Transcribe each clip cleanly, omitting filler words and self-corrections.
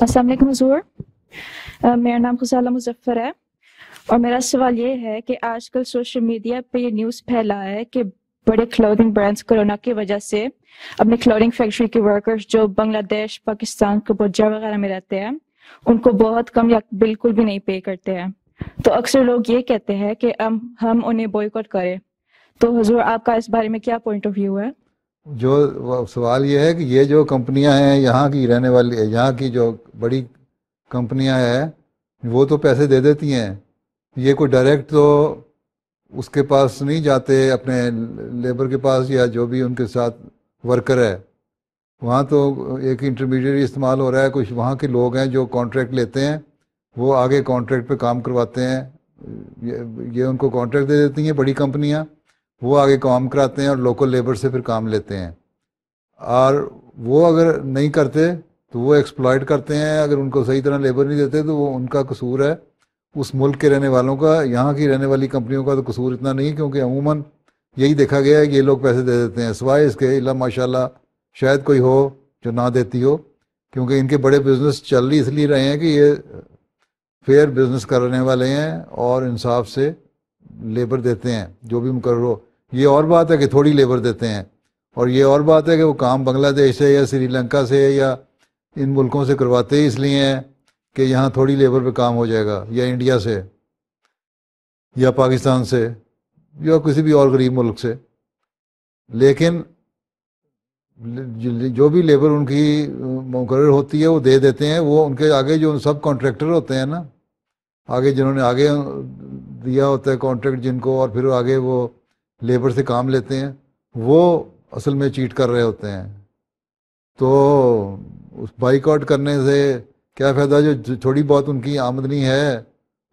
السلام علیکم حضور، میرا نام غزالہ مظفر ہے اور میرا سوال یہ ہے کہ آج کل سوشل میڈیا پہ یہ نیوز پھیلا ہے کہ بڑے کلودنگ برانڈز کرونا کی وجہ سے اپنے کلودنگ فیکٹری کے ورکرز جو بنگلہ دیش، پاکستان، کمبوڈیا وغیرہ میں رہتے ہیں ان کو بہت کم یا بالکل بھی نہیں پے کرتے ہیں. تو اکثر لوگ یہ کہتے ہیں کہ ہم انہیں بوائکاٹ کریں. تو حضور آپ کا اس بارے میں کیا پوائنٹ آف ویو ہے؟ جو سوال یہ ہے کہ یہ جو کمپنیاں ہیں یہاں کی رہنے والی، یہاں کی جو بڑی کمپنیاں ہیں وہ تو پیسے دے دیتی ہیں. یہ کوئی ڈائریکٹ تو اس کے پاس نہیں جاتے، اپنے لیبر کے پاس یا جو بھی ان کے ساتھ ورکر ہے. وہاں تو ایک انٹرمیڈیٹ استعمال ہو رہا ہے. کچھ وہاں کے لوگ ہیں جو کانٹریکٹ لیتے ہیں، وہ آگے کانٹریکٹ پہ کام کرواتے ہیں. یہ ان کو کانٹریکٹ دے دیتی ہیں بڑی کمپنیاں، وہ آگے کام کراتے ہیں اور لوکل لیبر سے پھر کام لیتے ہیں. اور وہ اگر نہیں کرتے تو وہ ایکسپلائٹ کرتے ہیں. اگر ان کو صحیح طرح لیبر نہیں دیتے تو وہ ان کا قصور ہے، اس ملک کے رہنے والوں کا. یہاں کی رہنے والی کمپنیوں کا تو قصور اتنا نہیں، کیونکہ عموماً یہی دیکھا گیا ہے کہ یہ لوگ پیسے دے دیتے ہیں. سوائے اس کے اللہ ماشاء اللہ شاید کوئی ہو جو نہ دیتی ہو، کیونکہ ان کے بڑے بزنس چل اس لیے رہے ہیں کہ یہ فیئر بزنس کرنے والے ہیں اور انصاف سے لیبر دیتے ہیں جو بھی مقرر ہو. یہ اور بات ہے کہ تھوڑی لیبر دیتے ہیں، اور یہ اور بات ہے کہ وہ کام بنگلہ دیش سے یا سری لنکا سے یا ان ملکوں سے کرواتے ہی اس لیے ہیں کہ یہاں تھوڑی لیبر پہ کام ہو جائے گا، یا انڈیا سے یا پاکستان سے یا کسی بھی اور غریب ملک سے. لیکن جو بھی لیبر ان کی مقرر ہوتی ہے وہ دے دیتے ہیں. وہ ان کے آگے جو سب کانٹریکٹر ہوتے ہیں نا، آگے جنہوں نے آگے دیا ہوتا ہے کانٹریکٹ جن کو، اور پھر آگے وہ لیبر سے کام لیتے ہیں، وہ اصل میں چیٹ کر رہے ہوتے ہیں. تو اس بائیک آؤٹ کرنے سے کیا فائدہ؟ جو تھوڑی بہت ان کی آمدنی ہے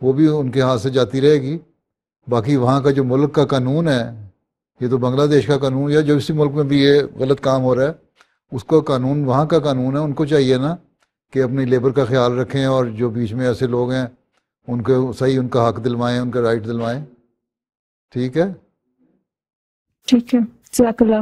وہ بھی ان کے ہاتھ سے جاتی رہے گی. باقی وہاں کا جو ملک کا قانون ہے، یہ تو بنگلہ دیش کا قانون، یا جو اسی ملک میں بھی یہ غلط کام ہو رہا ہے اس کو قانون، وہاں کا قانون ہے. ان کو چاہیے نا کہ اپنی لیبر کا خیال رکھیں، اور جو بیچ میں ایسے لوگ ہیں ان کو صحیح ان کا حق دلوائیں، ان کا رائٹ دلوائیں. ٹھیک ہے؟ ٹھیک ہے، جزاک اللہ.